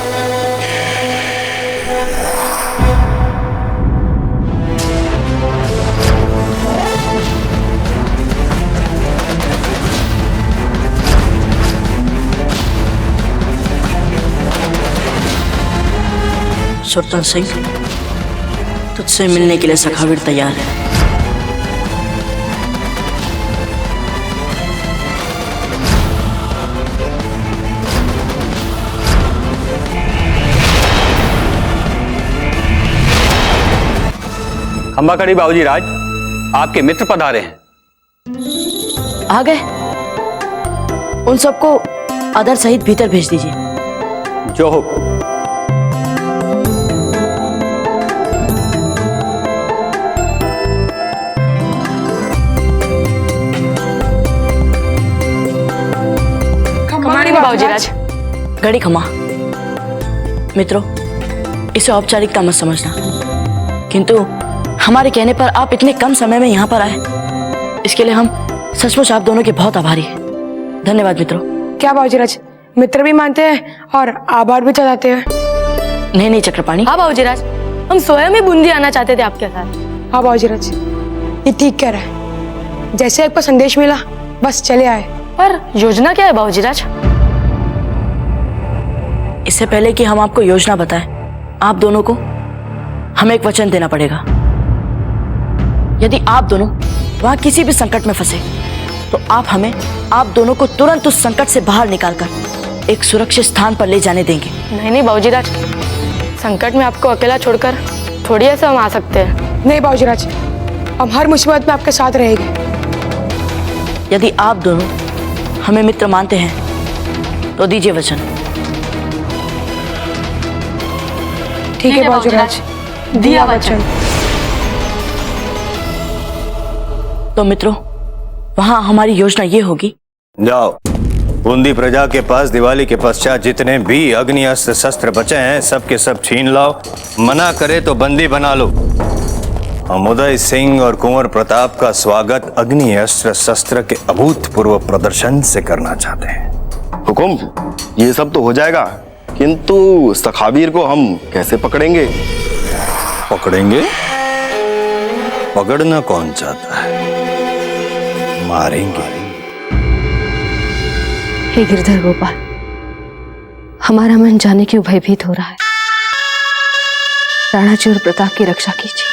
S4: सुल्तान सिंह, तुझसे मिलने के लिए सखावीर तैयार है।
S14: खंबाकड़ी बाबूजी राज, आपके मित्र पधारे हैं।
S4: आ गए? उन सबको आदर सहित भीतर भेज दीजिए।
S14: जो हुक्म।
S4: बाबूजीराज, घड़ी खमा। मित्रों, इसे औपचारिकता मत समझना, किंतु हमारे कहने पर आप इतने कम समय में यहाँ पर आए, इसके लिए हम सचमुच आप दोनों के बहुत आभारी हैं। धन्यवाद मित्रों।
S9: क्या बाबूजीराज, मित्र भी मानते हैं और आभार भी जताते हैं।
S4: नहीं नहीं चक्रपाणी।
S9: हाँ बाबूजीराज, हम स्वयं ही बूंदी आना चाहते थे आपके साथ। हाँ बाबूजीराज, ये ठीक कह रहा है। जैसे एक पर संदेश मिला, बस चले आए। पर योजना क्या है बाबूजीराज?
S4: इससे पहले कि हम आपको योजना बताएं, आप दोनों को हमें एक वचन देना पड़ेगा। यदि आप दोनों वहां किसी भी संकट में फंसे तो आप हमें, आप दोनों को तुरंत उस संकट से बाहर निकालकर एक सुरक्षित स्थान पर ले जाने देंगे।
S9: नहीं नहीं बाबूजीराज, संकट में आपको अकेला छोड़कर थोड़ी ऐसे हम आ सकते हैं। नहीं बाबूजीराज, हम हर मुसीबत में आपके साथ रहेंगे।
S4: यदि आप दोनों हमें मित्र मानते हैं तो दीजिए वचन।
S9: ठीक है बाबूजीराज, दिया वचन।
S4: तो मित्रों, वहां हमारी योजना ये होगी।
S15: जाओ, बूंदी प्रजा के पास दिवाली के पश्चात जितने भी अग्नि अस्त्र शस्त्र बचे हैं सबके सब छीन लाओ। मना करे तो बंदी बना लो। हम उदय सिंह और कुंवर प्रताप का स्वागत अग्नि अस्त्र शस्त्र के अभूतपूर्व प्रदर्शन से करना चाहते हैं।
S5: हुकुम, ये सब तो हो जाएगा, किंतु सखावीर को हम कैसे पकड़ेंगे?
S15: पकड़ेंगे? पकड़ना कौन चाहता है? मारेंगे।
S8: हे गिरधर गोपाल, हमारा मन जाने क्यों भयभीत हो रहा है। राणा जी और प्रताप की रक्षा कीजिए।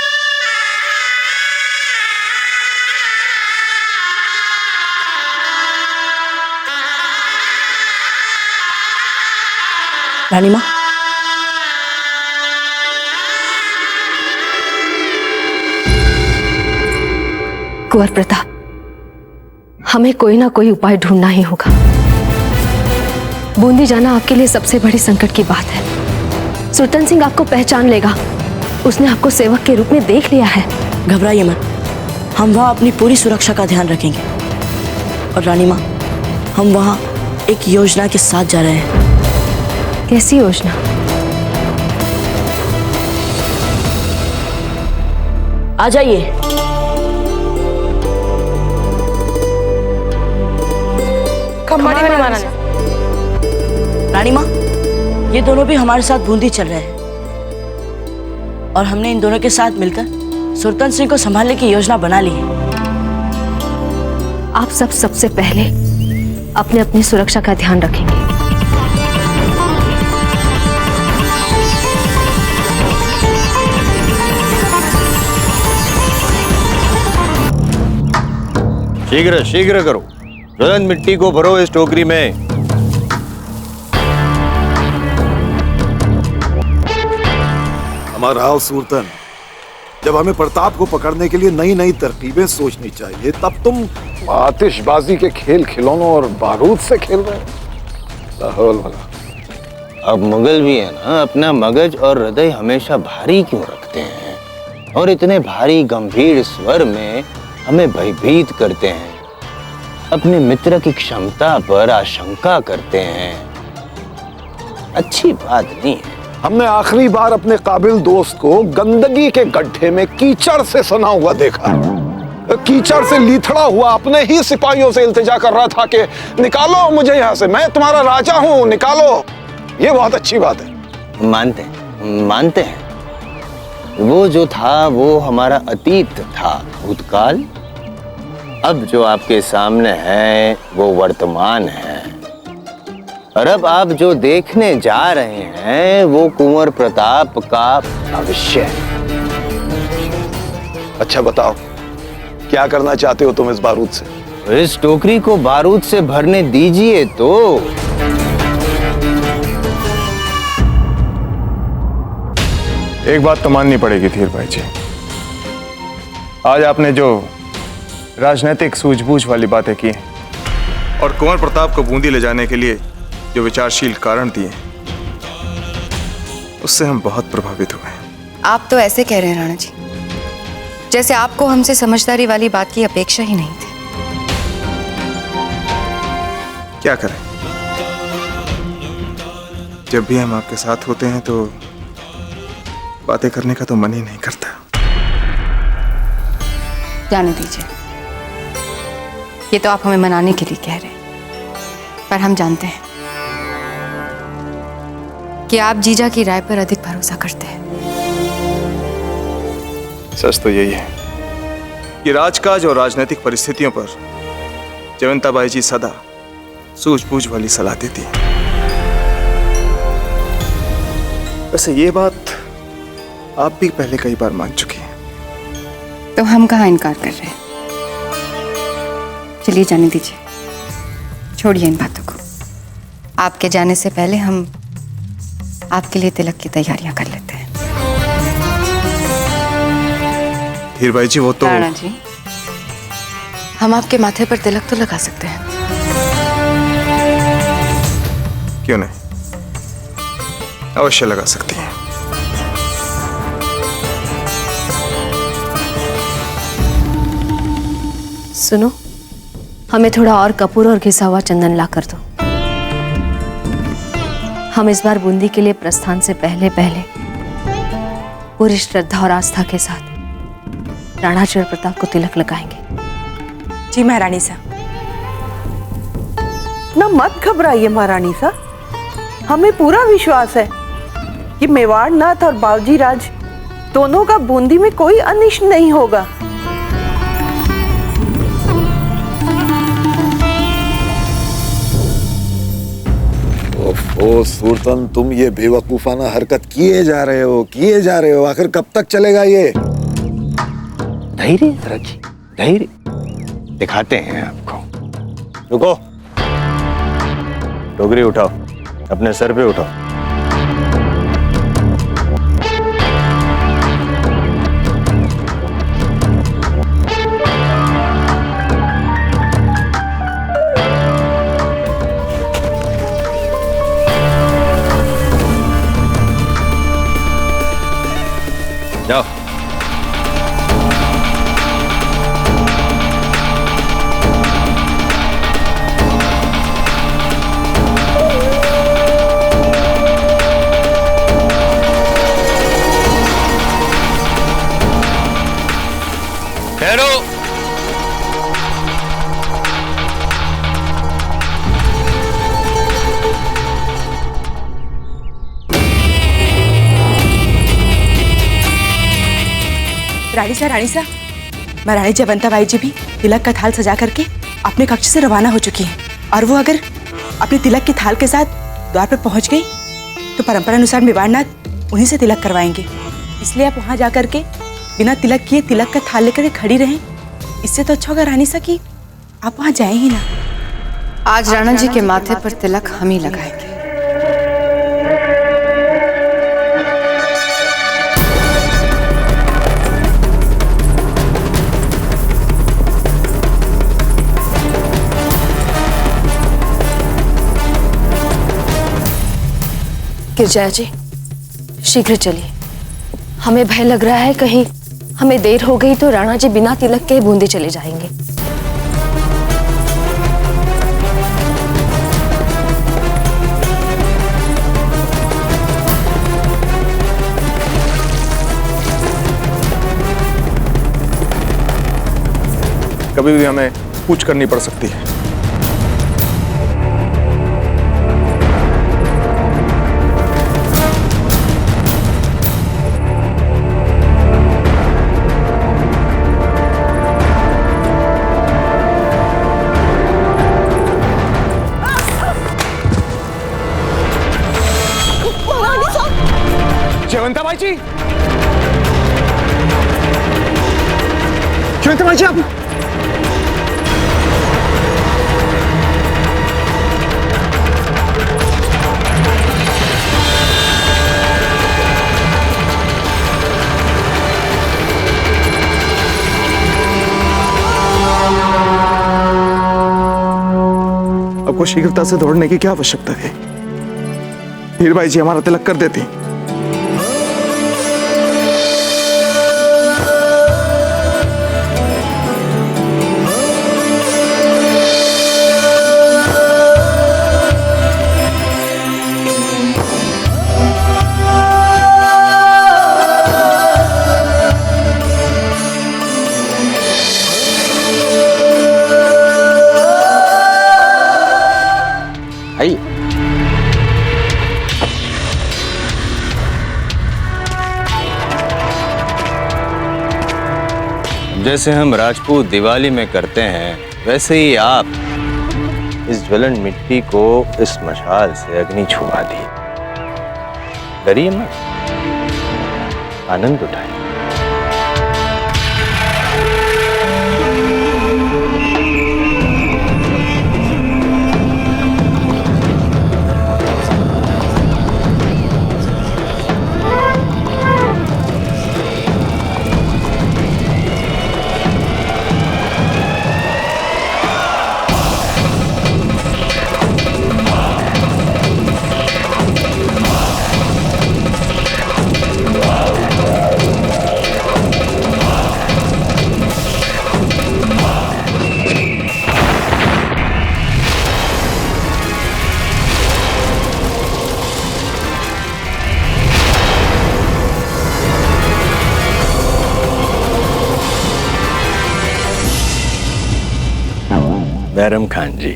S4: रानी माँ,
S8: कुंवर प्रताप, हमें कोई ना कोई उपाय ढूंढना ही होगा। बूंदी जाना आपके लिए सबसे बड़ी संकट की बात है। सुरतन सिंह आपको पहचान लेगा, उसने आपको सेवक के रूप में देख लिया है।
S4: घबराइए मत, हम वहाँ अपनी पूरी सुरक्षा का ध्यान रखेंगे। और रानी माँ, हम वहाँ एक योजना के साथ जा रहे हैं।
S8: कैसी योजना?
S4: आ जाइए। रानी माँ, ये दोनों भी हमारे साथ बूंदी चल रहे हैं और हमने इन दोनों के साथ मिलकर सुरतन सिंह को संभालने की योजना बना ली है।
S8: आप सब सबसे पहले अपने अपनी सुरक्षा का ध्यान रखेंगे।
S15: शीघ्र शीघ्र करो, तुरंत मिट्टी को भरो इस टोकरी में।
S21: हमारा सुरतन, जब हमें प्रताप को पकड़ने के लिए नई नई तरकीबें सोचनी चाहिए, तब तुम आतिशबाजी के खेल खिलौनों और बारूद से खेल रहे हो।
S15: अब मुगल भी है ना, अपना मगज और हृदय हमेशा भारी क्यों रखते हैं और इतने भारी गंभीर स्वर में हमें भयभीत करते हैं, अपने मित्र की क्षमता पर आशंका करते हैं। अच्छी बात नहीं है।
S21: हमने आखिरी बार अपने काबिल दोस्त को गंदगी के गड्ढे में कीचड़ से सना हुआ देखा। कीचड़ से लीथड़ा हुआ अपने ही सिपाहियों से इल्तिजा कर रहा था कि निकालो मुझे यहाँ से, मैं तुम्हारा राजा हूँ, निकालो। ये बहुत अच्छी बात है।
S15: मानते हैं। वो जो था वो हमारा अतीत था, भूतकाल। अब जो आपके सामने है वो वर्तमान है, और अब आप जो देखने जा रहे हैं वो कुंवर प्रताप का भविष्य है।
S21: अच्छा बताओ, क्या करना चाहते हो तुम इस बारूद से?
S15: इस टोकरी को बारूद से भरने दीजिए तो।
S19: एक बात तो माननी पड़ेगी धीर भाई जी, आज आपने जो राजनीतिक सूझबूझ वाली बातें की और कुंवर प्रताप को बूंदी ले जाने के लिए जो विचारशील कारण दिए, उससे हम बहुत प्रभावित हुए।
S8: आप तो ऐसे कह रहे हैं राणा जी, जैसे आपको हमसे समझदारी वाली बात की अपेक्षा ही नहीं थी।
S19: क्या करें, जब भी हम आपके साथ होते हैं तो बातें करने का तो मन ही नहीं करता।
S8: जाने दीजिए, ये तो आप हमें मनाने के लिए कह रहे हैं, पर हम जानते हैं कि आप जीजा की राय पर अधिक भरोसा करते हैं।
S19: सच तो यही है कि राजकाज और राजनीतिक परिस्थितियों पर जयवंताबाई जी सदा सूझबूझ वाली सलाह देती है। वैसे ये बात आप भी पहले कई बार मान चुकी हैं,
S8: तो हम कहाँ इनकार कर रहे हैं। चलिए जाने दीजिए, छोड़िए इन बातों को। आपके जाने से पहले हम आपके लिए तिलक की तैयारियां कर लेते हैं।
S19: धीर भाई जी, वो तो
S8: राणा जी, हम आपके माथे पर तिलक तो लगा सकते हैं।
S19: क्यों नहीं, अवश्य लगा सकती हैं।
S8: सुनो, हमें थोड़ा और कपूर और घिसा हुआ चंदन ला कर दो। हम इस बार बूंदी के लिए प्रस्थान से पहले पहले पूरी श्रद्धा और आस्था के साथ राणा जी और प्रताप को तिलक लगाएंगे।
S7: जी महारानी साहब। ना मत घबराइए महारानी साहब, हमें पूरा विश्वास है कि मेवाड़ नाथ और बावजी राज दोनों का बूंदी में कोई अनिष्ट नहीं होगा।
S21: ओ सुरतन, तुम ये बेवकूफाना हरकत किए जा रहे हो। आखिर कब तक चलेगा ये?
S15: धैर्य रखिए, धैर्य दिखाते हैं आपको। रुको, टोकरी उठाओ, अपने सर पे उठाओ। ठहरो।
S12: रानी सा, महारानी जयवंता बाई जी भी तिलक का थाल सजा करके अपने कक्ष से रवाना हो चुकी हैं और वो अगर अपने तिलक के थाल के साथ द्वार पर पहुंच गई तो परंपरा अनुसार मेवाड़नाथ उन्हीं से तिलक करवाएंगे। इसलिए आप वहां जाकर के बिना तिलक किए तिलक का थाल लेकर खड़ी रहें। इससे तो अच्छा होगा रानी सा कि आप वहां जाए ही ना।
S8: आज राणा जी के माथे पर तिलक हम ही लगाएंगे।
S22: गिरजाया जी, शीघ्र चलिए। हमें भय लग रहा है कहीं हमें देर हो गई तो राणा जी बिना तिलक के बूंदी चले जाएंगे।
S19: कभी भी हमें पूछ करनी पड़ सकती है। जयवंता बाई जी, जयवंता बाई जी, आप आपको शीघ्रता से दौड़ने की क्या आवश्यकता थी? हीर बाई जी हमारा तिलक कर देती।
S15: जैसे हम राजपूत दिवाली में करते हैं वैसे ही आप इस ज्वलन मिट्टी को इस मशाल से अग्नि छुआ दी। डरिए मत, आनंद उठाइए। बैरम खान जी,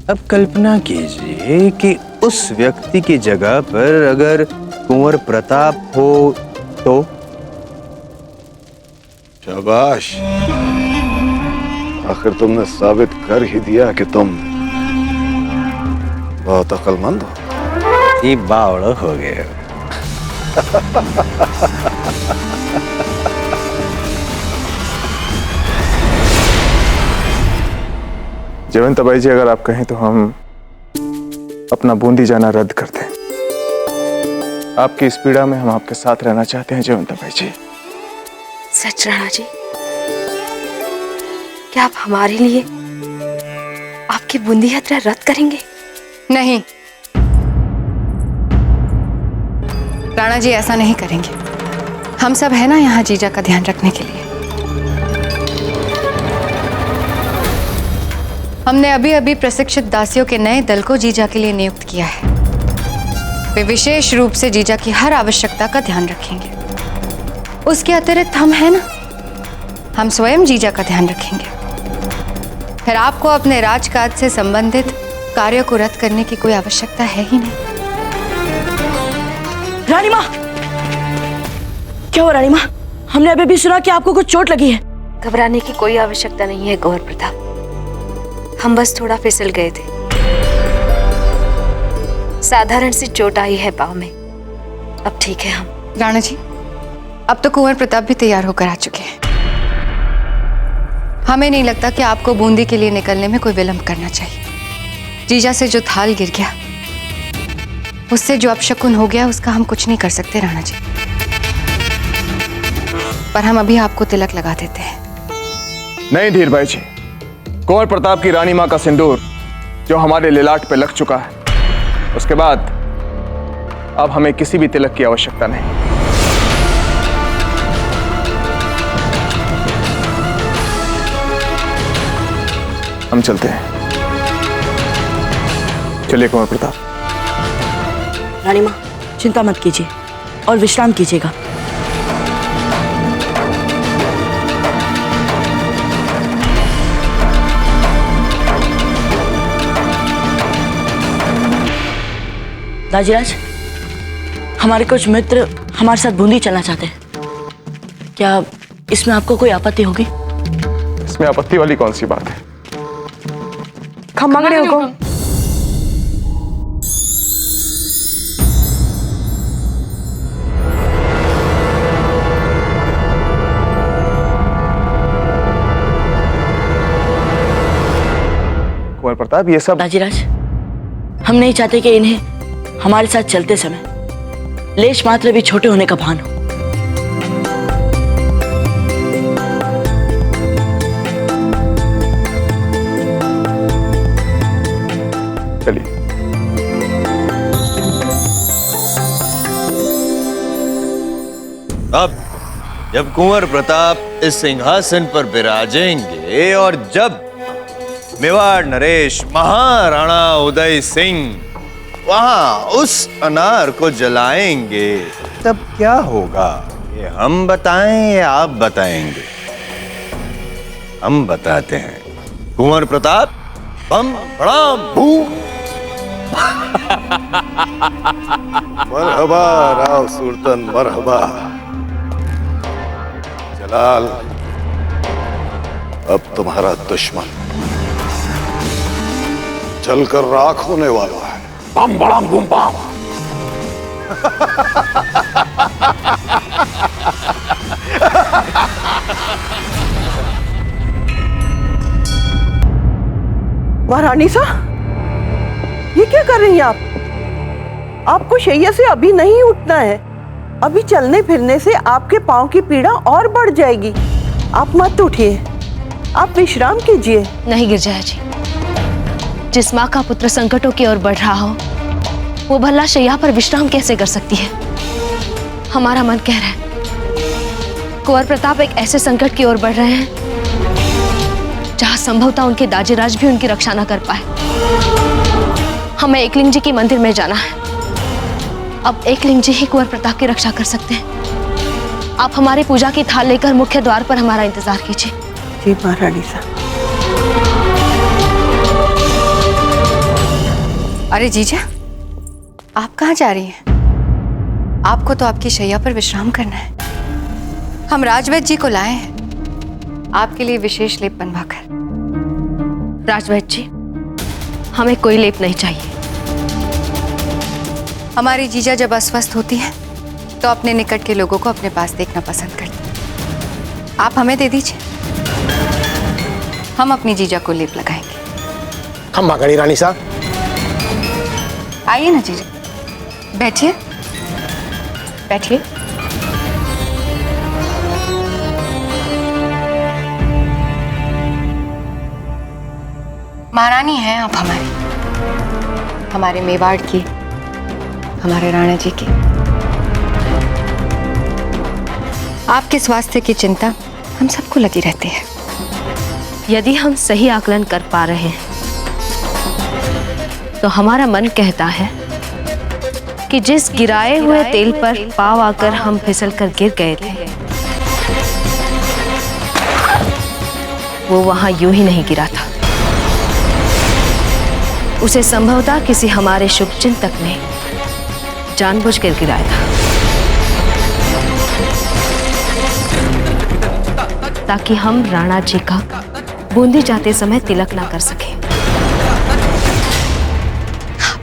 S15: अब कल्पना कीजिए कि उस व्यक्ति की जगह पर अगर कुंवर प्रताप हो तो।
S21: शाबाश, आखिर तुमने साबित कर ही दिया कि तुम बहुत अक्लमंद हो।
S15: ये बावड़ा हो गए।
S19: जयवंता बाई जी, अगर आप कहें तो हम अपना बूंदी जाना रद्द कर दें। आपकी इस पीड़ा में हम आपके साथ रहना चाहते हैं जयवंता बाई जी।
S22: सच राणा जी, क्या आप हमारे लिए आपकी बूंदी यात्रा रद्द करेंगे?
S8: नहीं, राणा जी ऐसा नहीं करेंगे। हम सब है ना यहाँ जीजा का ध्यान रखने के लिए। हमने अभी अभी प्रशिक्षित दासियों के नए दल को जीजा के लिए नियुक्त किया है। वे विशेष रूप से जीजा की हर आवश्यकता का ध्यान रखेंगे। उसके अतिरिक्त हम है ना, हम स्वयं जीजा का ध्यान रखेंगे। फिर आपको अपने राजकाज से संबंधित कार्यों को रद्द करने की कोई आवश्यकता है ही नहीं।
S4: रानी माँ, क्या हुआ रानी माँ? हमने अभी भी सुना कि आपको कुछ चोट लगी है।
S22: घबराने की कोई आवश्यकता नहीं है गौर प्रताप, हम बस थोड़ा फिसल गए थे। साधारण सी चोट आई है पाँव में, अब ठीक है हम।
S8: राणा जी, अब तो कुंवर प्रताप भी तैयार होकर आ चुके हैं। हमें नहीं लगता कि आपको बूंदी के लिए निकलने में कोई विलंब करना चाहिए। जीजा से जो थाल गिर गया, उससे जो अपशकुन हो गया, उसका हम कुछ नहीं कर सकते राणा जी। पर हम अभी आपको तिलक लगा देते हैं।
S19: नहीं धीर भाई जी, कुंवर प्रताप की रानी मां का सिंदूर जो हमारे लिलाट पे लग चुका है, उसके बाद अब हमें किसी भी तिलक की आवश्यकता नहीं। हम चलते हैं। चलिए कुंवर प्रताप।
S4: रानी माँ, चिंता मत कीजिए और विश्राम कीजिएगा। दाजीराज, हमारे कुछ मित्र हमारे साथ बूंदी चलना चाहते हैं। क्या इसमें आपको कोई आपत्ति होगी?
S19: इसमें आपत्ति वाली कौन सी बात है?
S9: खम्मागणे हुकुम।
S19: कुंवर प्रताप, ये सब
S4: दाजीराज, हम नहीं चाहते कि इन्हें हमारे साथ चलते समय लेश मात्र भी छोटे होने का भान हो।
S19: चलिए।
S3: अब जब कुंवर प्रताप इस सिंहासन पर विराजेंगे और जब मेवाड़ नरेश महाराणा उदय सिंह वहां उस अनार को जलाएंगे, तब क्या होगा? ये हम बताएं या आप बताएंगे? हम बताते हैं। कुंवर प्रताप, बम बड़ाम बूम।
S21: मरहबा राव सुल्तान, मरहबा। जलाल, अब तुम्हारा दुश्मन जलकर राख होने वाला है। बम बड़ाम बूम बम।
S7: महारानी साहब, ये क्या कर रही हैं आप? आपको शैया से अभी नहीं उठना है। अभी चलने फिरने से आपके पांव की पीड़ा और बढ़ जाएगी। आप मत उठिए, आप विश्राम कीजिए।
S22: नहीं गिरजाया जी, जिस माँ का पुत्र संकटों की ओर बढ़ रहा हो, वो भला शैया पर विश्राम कैसे कर सकती है? हमारा मन कह रहा है कुंवर प्रताप एक ऐसे संकट की ओर बढ़ रहे हैं जहां संभवतः उनके दाजीराज भी उनकी रक्षा न कर पाए। हमें एकलिंग जी के मंदिर में जाना है। अब एकलिंग जी ही कुंवर प्रताप की रक्षा कर सकते हैं। आप हमारी पूजा की थाल लेकर मुख्य द्वार पर हमारा इंतजार कीजिए।
S7: जी महारानी साहब।
S8: अरे जीजा, आप कहाँ जा रही हैं? आपको तो आपकी शैया पर विश्राम करना है। हम राजवैद्य जी को लाए हैं आपके लिए विशेष लेप बनवाकर।
S22: राजवैद्य जी, हमें कोई लेप नहीं चाहिए।
S8: हमारी जीजा जब अस्वस्थ होती है तो अपने निकट के लोगों को अपने पास देखना पसंद करती है। आप हमें दे दीजिए, हम अपनी जीजा को लेप लगाएंगे।
S21: हम मांगणी रानी साहब।
S8: आइए ना जीजा, बैठिए बैठिए। महारानी हैं आप हमारे मेवाड़ की, हमारे राणा जी की। आपके स्वास्थ्य की चिंता हम सबको लगी रहती है।
S22: यदि हम सही आकलन कर पा रहे हैं तो हमारा मन कहता है कि जिस गिराए हुए तेल पर पाव आकर हम फिसल कर गिर गए थे, वो वहां यूं ही नहीं गिरा था। उसे संभवतः किसी हमारे शुभचिंतक ने जानबूझकर गिराया था, ताकि हम राणा जी का बूंदी जाते समय तिलक ना कर सके।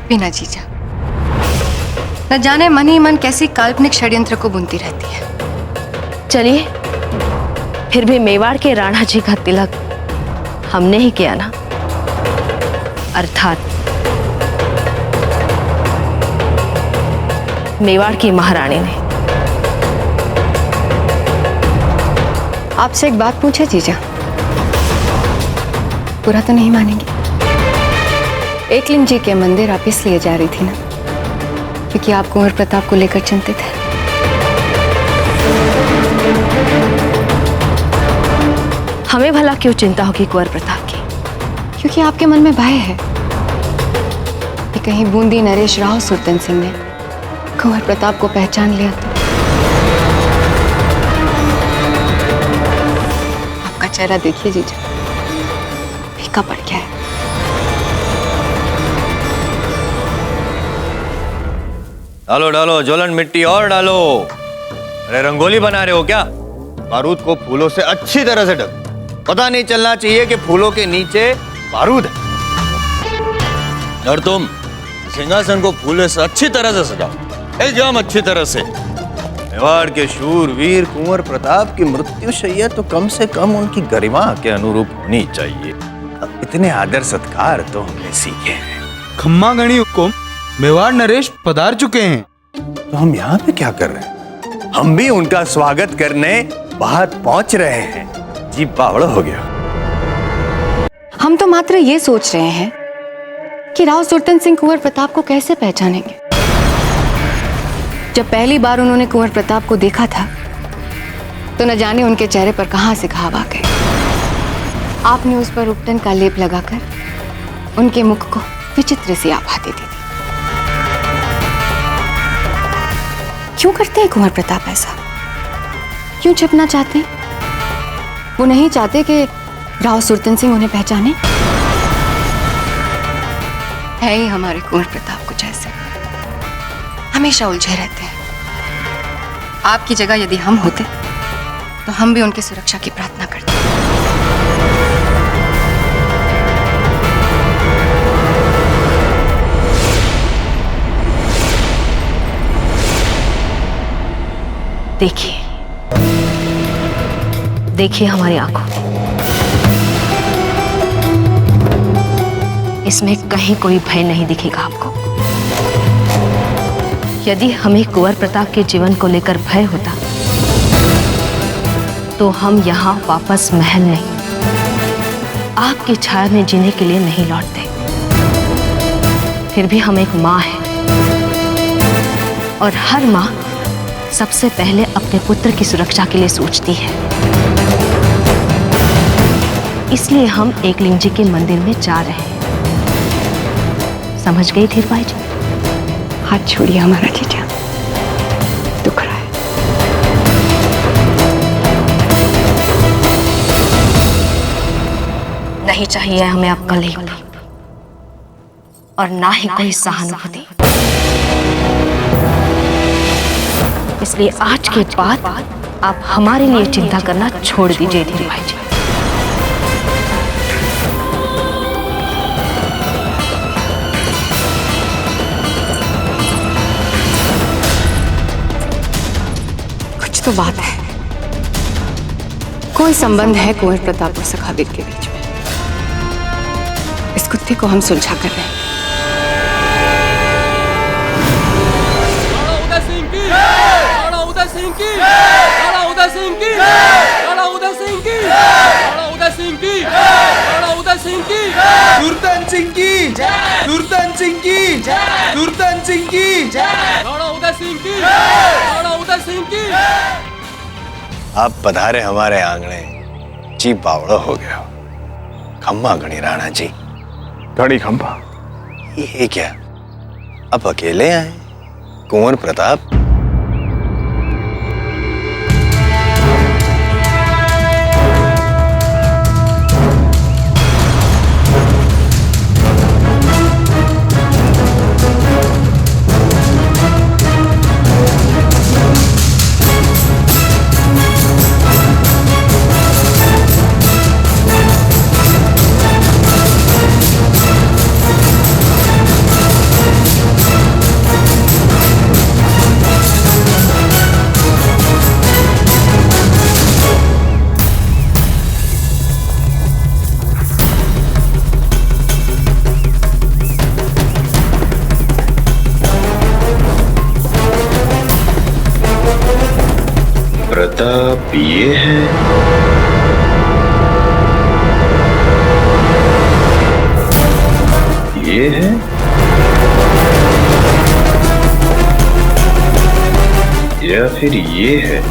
S8: बिना जीजा, न जाने मन ही मन कैसी काल्पनिक षड्यंत्र को बुनती रहती है।
S22: चलिए, फिर भी मेवाड़ के राणा जी का तिलक हमने ही किया ना, अर्थात मेवाड़ की महारानी ने।
S8: आपसे एक बात पूछे जीजा, पूरा तो नहीं मानेंगे? एकलिंग जी के मंदिर आप इसलिए जा रही थी ना क्योंकि आप कुंवर प्रताप को लेकर चिंतित हैं।
S22: हमें भला क्यों चिंता होगी कुंवर प्रताप की?
S8: क्योंकि आपके मन में भय है कि कहीं बूंदी नरेश राव सुरतन सिंह ने कुंवर प्रताप को पहचान लिया तो। आपका चेहरा देखिए जीजा, फीका पड़ गया है।
S2: डालो डालो ज्वलन मिट्टी और डालो। अरे रंगोली बना रहे हो क्या? बारूद को फूलों से अच्छी तरह से ढक, पता नहीं चलना चाहिए कि फूलों के नीचे बारूद है। और तुम सिंहासन को फूलों से अच्छी तरह से सजाओ, एकदम अच्छी तरह से। मेवाड़ के शूरवीर कुंवर प्रताप की मृत्युशैया तो कम से कम उनकी गरिमा के अनुरूप होनी चाहिए। अब इतने आदर सत्कार तो हमने सीखे हैं।
S13: खम्मा गणी हुकुम, मेवाड़ नरेश पधार चुके हैं।
S2: तो हम यहाँ पे क्या कर रहे हैं? हम भी उनका स्वागत करने बाहर पहुंच रहे हैं। जी बावड़ा हो गया।
S8: हम तो मात्र ये सोच रहे हैं कि राव सुरतन सिंह कुंवर प्रताप को कैसे पहचानेंगे। जब पहली बार उन्होंने कुंवर प्रताप को देखा था तो न जाने उनके चेहरे पर कहां से घाव आ गए। आपने उस पर उपटन का लेप लगाकर उनके मुख को विचित्र सी आभा दे दी थी। क्यों करते हैं कुंवर प्रताप ऐसा? क्यों छिपना चाहते हैं? वो नहीं चाहते कि राव सुरतन सिंह उन्हें पहचाने? है ही हमारे कुंवर प्रताप कुछ ऐसे, हमेशा उलझे रहते हैं। आपकी जगह यदि हम होते तो हम भी उनकी सुरक्षा की प्रार्थना करते।
S22: देखिए, देखिए हमारी आंखों, इसमें कहीं कोई भय नहीं दिखेगा आपको। यदि हमें कुंवर प्रताप के जीवन को लेकर भय होता तो हम यहाँ वापस महल नहीं, आपकी छाया में जीने के लिए नहीं लौटते। फिर भी हम एक माँ हैं और हर माँ सबसे पहले अपने पुत्र की सुरक्षा के लिए सोचती है। इसलिए हम एकलिंग जी के मंदिर में जा रहे हैं। समझ गई धीर भाई जी?
S8: हाथ छोड़िए हमारा जीजा, दुख रहा है।
S22: नहीं चाहिए हमें आपका लेप और ना ही कोई सहानुभूति। इसलिए आज के बाद आप हमारे लिए चिंता करना छोड़ दीजिए धीर भाई जी।
S8: कुछ तो बात है, कोई संबंध है कुंवर प्रताप और सखावीर के बीच में। इस कुत्ते को हम सुलझा कर रहे हैं।
S13: सुरतन सिंह की, सुरतन सिंह की, सुरतन सिंह की,
S3: आप पधारे हमारे आंगणे, जी बावड़ा हो गया। खम्मा गणी राणा जी।
S19: गणी खम्मा?
S3: ये क्या, अब अकेले आए? कुंवर प्रताप? प्रताप ये है, ये है, या फिर ये है?